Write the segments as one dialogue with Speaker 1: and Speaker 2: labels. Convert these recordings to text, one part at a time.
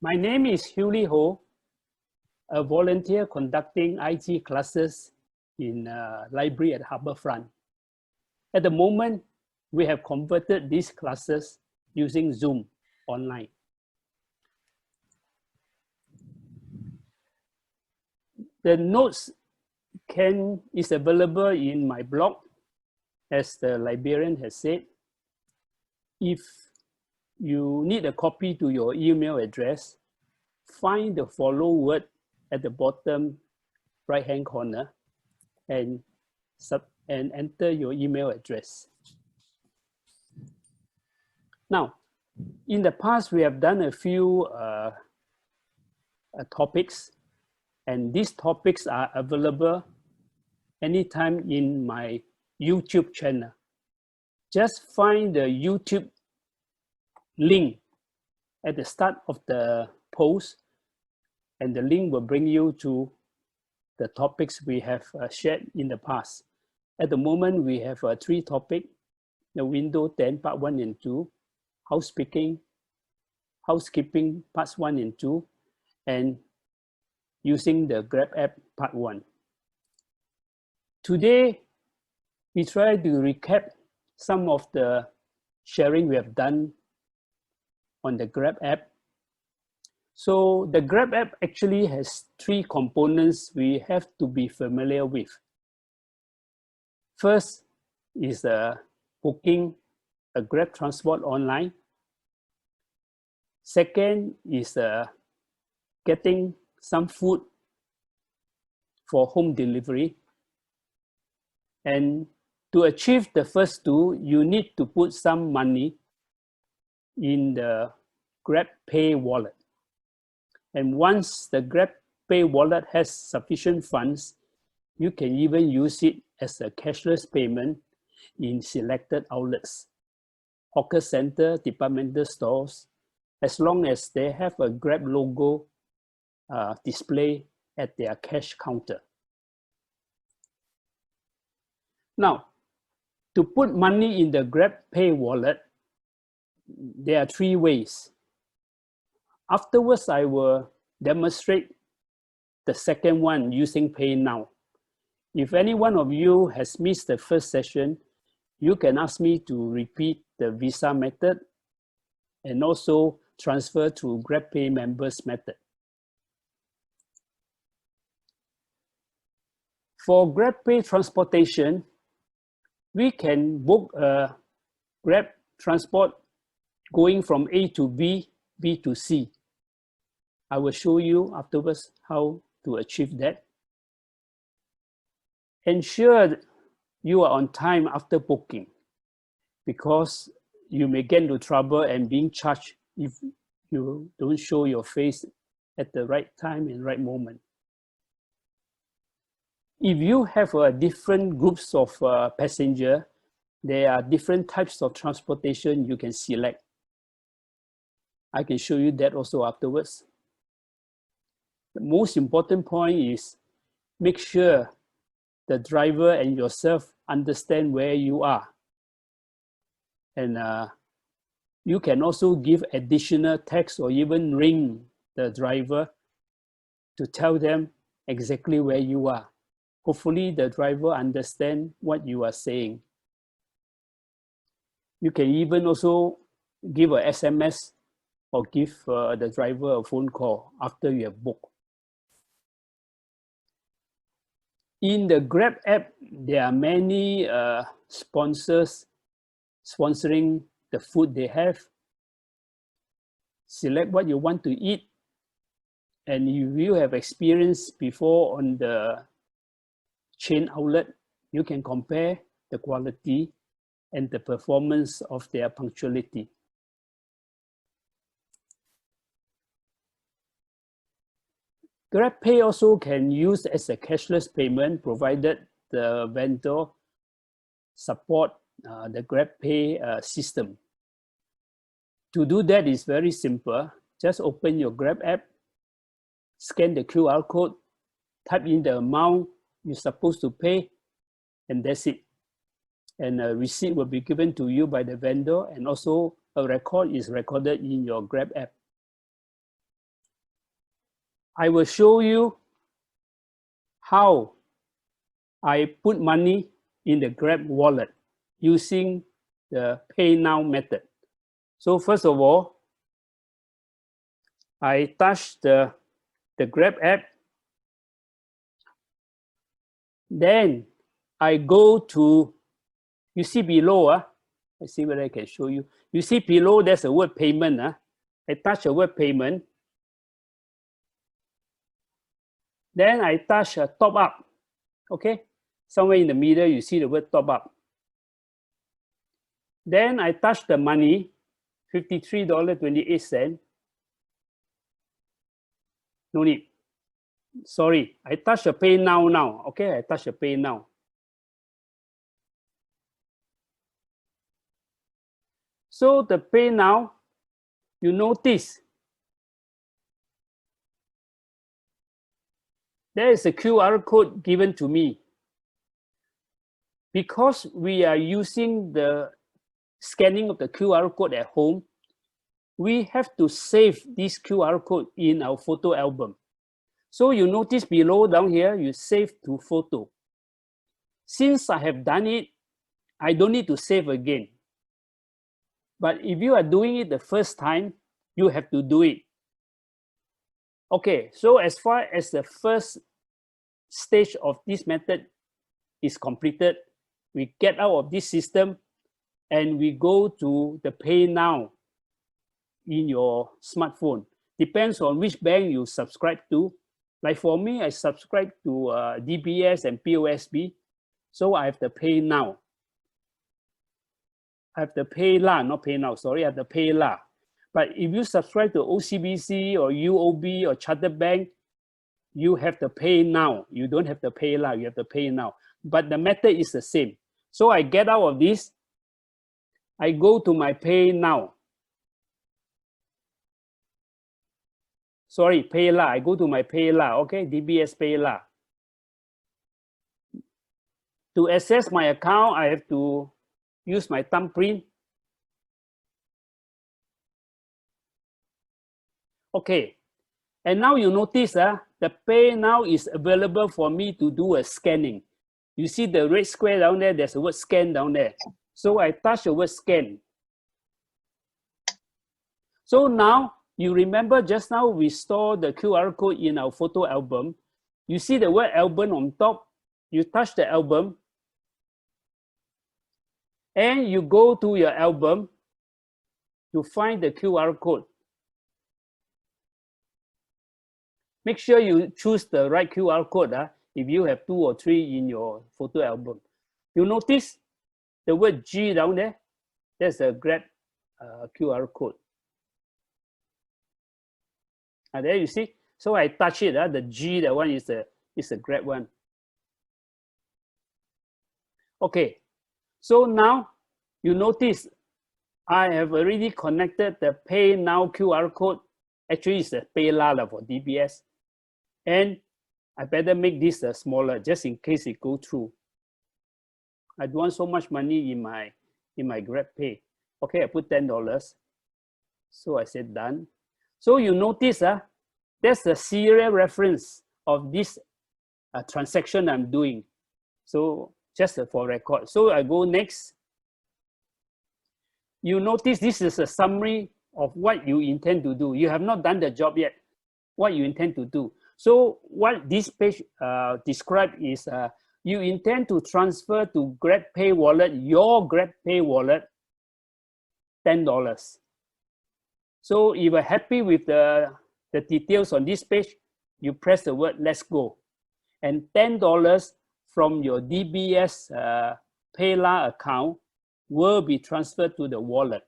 Speaker 1: My name is Huli Ho, a volunteer conducting IT classes in a library at Harbourfront. At the moment, we have converted these classes using Zoom online. The notes is available in my blog, as the librarian has said. If you need a copy to your email address, find the follow word at the bottom right-hand corner and enter your email address. Now, in the past, we have done a few topics, and these topics are available anytime in my YouTube channel. Just find the YouTube link at the start of the post, and the link will bring you to the topics we have shared in the past. At the moment, we have 3 topics: the Windows 10 Part 1 and 2, housekeeping Parts 1 and 2, and using the Grab app Part 1. Today, we try to recap some of the sharing we have done on the Grab app. So the Grab app actually has 3 components we have to be familiar with. First is booking a Grab transport online. Second is getting some food for home delivery. And to achieve the first 2, you need to put some money in the GrabPay wallet. And once the GrabPay wallet has sufficient funds, you can even use it as a cashless payment in selected outlets, hawker center, departmental stores, as long as they have a Grab logo display at their cash counter. Now, to put money in the GrabPay wallet, there are 3 ways. Afterwards, I will demonstrate the second one using Pay Now. If any one of you has missed the first session, you can ask me to repeat the Visa method and also transfer to GrabPay members method. For GrabPay transportation, we can book a Grab transport going from A to B, B to C. I will show you afterwards how to achieve that. Ensure you are on time after booking, because you may get into trouble and being charged if you don't show your face at the right time and right moment. If you have different groups of passengers, there are different types of transportation you can select. I can show you that also afterwards. The most important point is make sure the driver and yourself understand where you are. And you can also give additional text or even ring the driver to tell them exactly where you are. Hopefully the driver understands what you are saying. You can even also give a SMS or give the driver a phone call after you have booked. In the Grab app, there are many sponsors sponsoring the food they have. Select what you want to eat. And if you have experience before on the chain outlet, you can compare the quality and the performance of their punctuality. GrabPay also can use as a cashless payment, provided the vendor support the GrabPay system. To do that is very simple. Just open your Grab app, scan the QR code, type in the amount you're supposed to pay, and that's it. And a receipt will be given to you by the vendor, and also a record is recorded in your Grab app. I will show you how I put money in the Grab wallet using the Pay Now method. So first of all, I touch the Grab app. Then I go to, you see below, let's see whether I can show you. You see below, there's a word payment. I touch the word payment. Then I touch top up. Okay, somewhere in the middle, you see the word top up. Then I touch the money, $53.28. No need. Sorry, I touch the Pay Now now. Okay, I touch the Pay Now. So the Pay Now, you notice there is a QR code given to me. Because we are using the scanning of the QR code at home, we have to save this QR code in our photo album. So you notice below down here, you save to photo. Since I have done it, I don't need to save again. But if you are doing it the first time, you have to do it. Okay, so as far as the first stage of this method is completed, we get out of this system and we go to the Pay Now in your smartphone. Depends on which bank you subscribe to. Like for me, I subscribe to DBS and POSB. So I have the Pay Now. I have the Pay La, not Pay Now, sorry, I have the Pay La. But if you subscribe to OCBC or UOB or Chartered Bank, you have the Pay Now. You don't have the Pay La, you have the Pay Now. But the method is the same. So I get out of this, I go to my Pay Now. Sorry, Pay La, I go to my Pay La, okay, DBS Pay La. To access my account, I have to use my thumbprint. Okay, and now you notice the Pay Now is available for me to do a scanning. You see the red square down there, there's a word scan down there. So I touch the word scan. So now, you remember just now we store the QR code in our photo album. You see the word album on top, you touch the album, and you go to your album, you find the QR code. Make sure you choose the right QR code if you have 2 or 3 in your photo album. You notice the word G down there, there's a Grab QR code. And there you see, so I touch it, the G, that one is the Grab one. Okay, so now you notice I have already connected the Pay Now QR code. Actually, it's the Pay La for DBS. And I better make this smaller just in case it go through. I don't want so much money in my GrabPay. Okay, I put $10. So I said done. So you notice there's a serial reference of this transaction I'm doing. So just for record. So I go next. You notice this is a summary of what you intend to do. You have not done the job yet, what you intend to do. So what this page describes is you intend to transfer to GrabPay wallet, your GrabPay wallet, $10. So if you're happy with the details on this page, you press the word let's go. And $10 from your DBS PayLah account will be transferred to the wallet.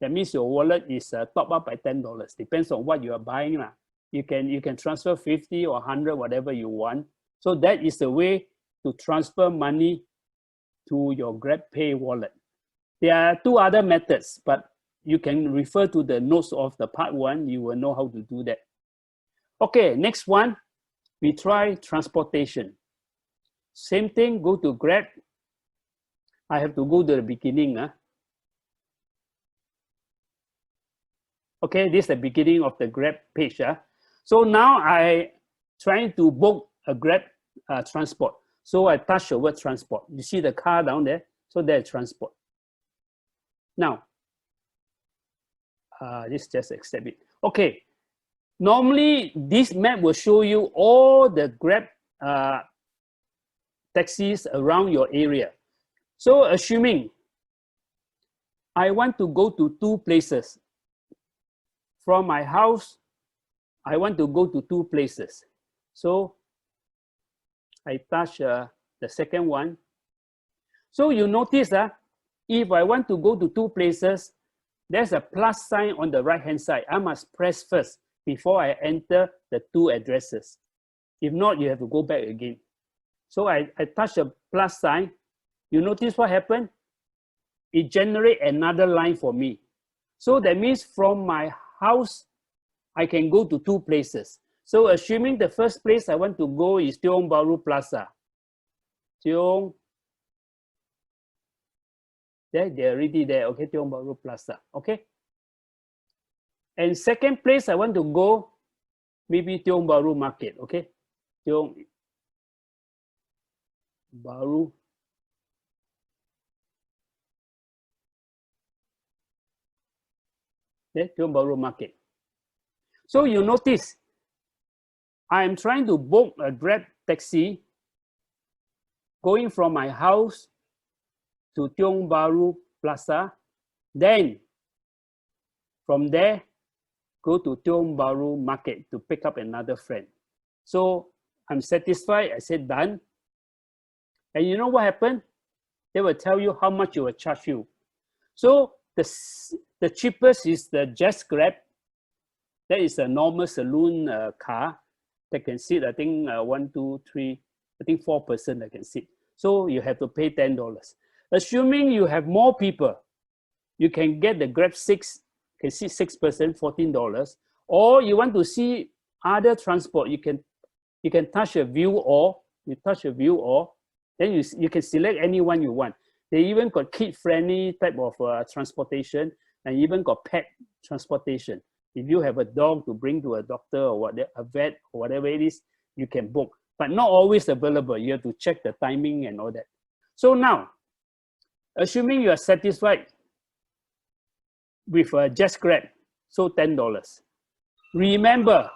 Speaker 1: That means your wallet is top up by $10. Depends on what you are buying. You can transfer 50 or 100, whatever you want. So that is the way to transfer money to your GrabPay wallet. There are 2 other methods, but you can refer to the notes of the part 1. You will know how to do that. Okay, next one, we try transportation. Same thing, go to Grab. I have to go to the beginning. Okay, this is the beginning of the Grab page. So now I trying to book a Grab transport. So I touch the word transport. You see the car down there? So there's transport. Now, this just accept it. Okay. Normally, this map will show you all the Grab taxis around your area. So assuming I want to go to 2 places. From my house, I want to go to 2 places. So I touch the second one. So you notice that if I want to go to 2 places, there's a plus sign on the right-hand side. I must press first before I enter the 2 addresses. If not, you have to go back again. So I touch the plus sign. You notice what happened? It generates another line for me. So that means from my house, I can go to 2 places. So assuming the first place I want to go is Tiong Bahru Plaza. Tiong, they're already there, okay, Tiong Bahru Plaza, okay? And second place I want to go, maybe Tiong Bahru Market, okay? Tiong Bahru. Tiong Bahru Market. So you notice, I am trying to book a Grab taxi going from my house to Tiong Bahru Plaza. Then from there, go to Tiong Bahru Market to pick up another friend. So I'm satisfied. I said done. And you know what happened? They will tell you how much it will charge you. So the cheapest is the Just Grab. That is a normal saloon car that can sit, I think, 1, 2, 3, I think 4 person that can sit. So you have to pay $10. Assuming you have more people, you can get the Grab 6, can sit 6 person, $14. Or you want to see other transport, you can touch a view all, then you can select any one you want. They even got kid-friendly type of transportation, and even got pet transportation. If you have a dog to bring to a doctor or whatever, a vet or whatever it is, you can book. But not always available. You have to check the timing and all that. So now, assuming you are satisfied with Just Grab, so $10. Remember,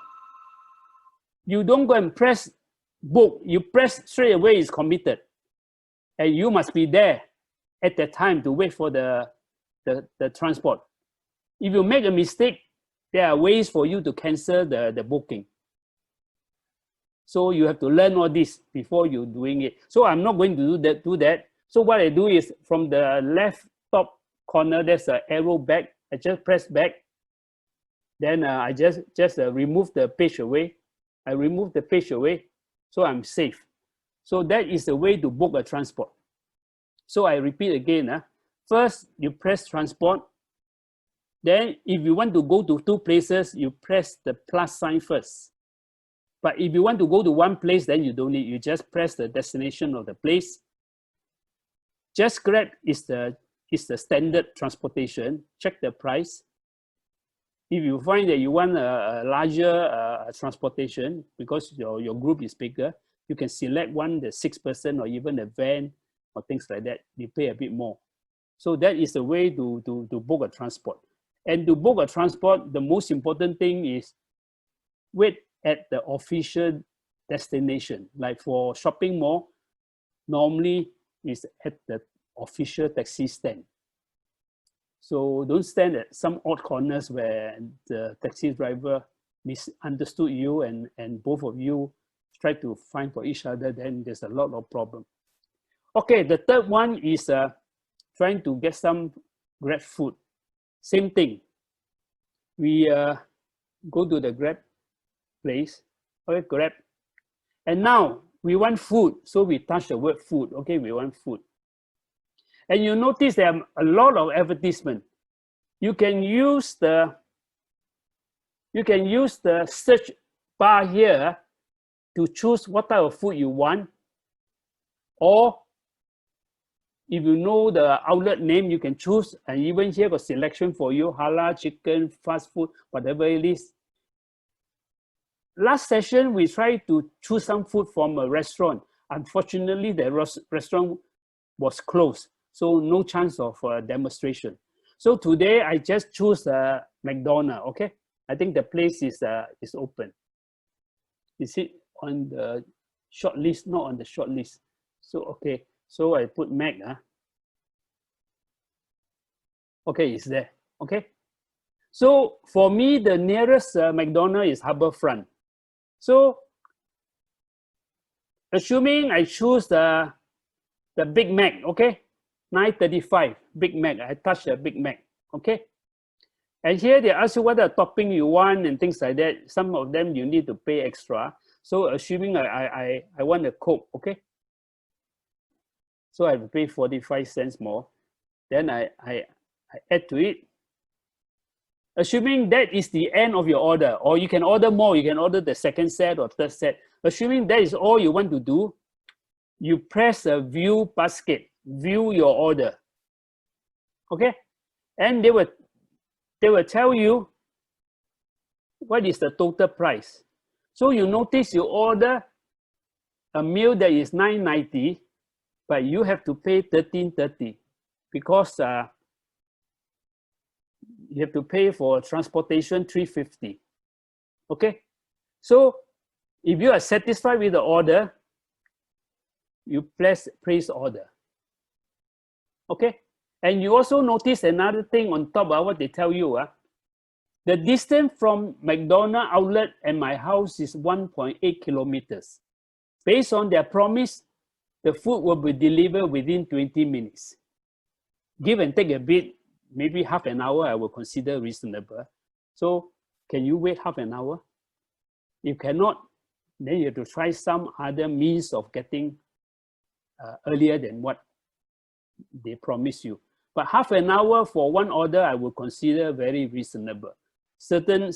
Speaker 1: you don't go and press book. You press straight away, it's committed. And you must be there at that time to wait for the transport. If you make a mistake, there are ways for you to cancel the booking. So you have to learn all this before you're doing it. So I'm not going to do that. So what I do is from the left top corner, there's an arrow back. I just press back. Then I just remove the page away. I remove the page away, so I'm safe. So that is the way to book a transport. So I repeat again. First, you press transport. Then if you want to go to 2 places, you press the plus sign first. But if you want to go to 1 place, then you don't need. You just press the destination of the place. Just Grab is the standard transportation. Check the price. If you find that you want a larger transportation, because your group is bigger, you can select one, the 6 person or even a van or things like that. You pay a bit more. So that is the way to book a transport. And to book a transport, the most important thing is wait at the official destination. Like for shopping mall, normally it's at the official taxi stand. So don't stand at some odd corners where the taxi driver misunderstood you and both of you try to find for each other, then there's a lot of problem. Okay, the third one is trying to get some Grab food. Same thing. We go to the Grab place, okay, Grab. And now we want food, so we touch the word food, okay, we want food. And you notice there are a lot of advertisement. You can use the search bar here to choose what type of food you want. Or if you know the outlet name, you can choose, and even here got selection for you, halal, chicken, fast food, whatever it is. last session, we tried to choose some food from a restaurant. Unfortunately, the restaurant was closed, so no chance of demonstration. So today, I just choose McDonald's, okay? I think the place is open. Is it on the short list? Not on the short list. So, okay, so I put Mac. Okay, it's there, okay? So for me, the nearest McDonald's is Harbourfront. So assuming I choose the Big Mac, okay? 9.35, Big Mac, I touch the Big Mac, okay? And here they ask you what the topping you want and things like that. Some of them you need to pay extra. So assuming I want a Coke, okay? So I have to pay 45 cents more. Then I add to it. Assuming that is the end of your order, or you can order more, you can order the second set or third set. Assuming that is all you want to do, you press a view basket, view your order, okay? And they will tell you what is the total price. So you notice you order a meal that is $9.90, but you have to pay $13.30 because you have to pay for transportation $3.50. Okay, so if you are satisfied with the order, you place order. Okay, and you also notice another thing on top of what they tell you. The distance from McDonald's outlet and my house is 1.8 kilometers. Based on their promise, the food will be delivered within 20 minutes. Give and take a bit, maybe half an hour I will consider reasonable. So can you wait half an hour? If cannot, then you have to try some other means of getting earlier than what they promise you. But half an hour for one order, I will consider very reasonable. Certain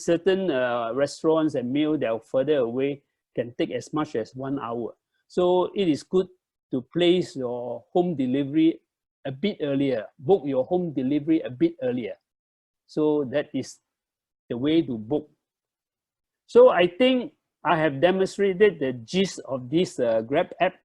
Speaker 1: restaurants and meals that are further away can take as much as 1 hour. So it is good to place your home delivery a bit earlier, book your home delivery a bit earlier. So that is the way to book. So I think I have demonstrated the gist of this Grab app.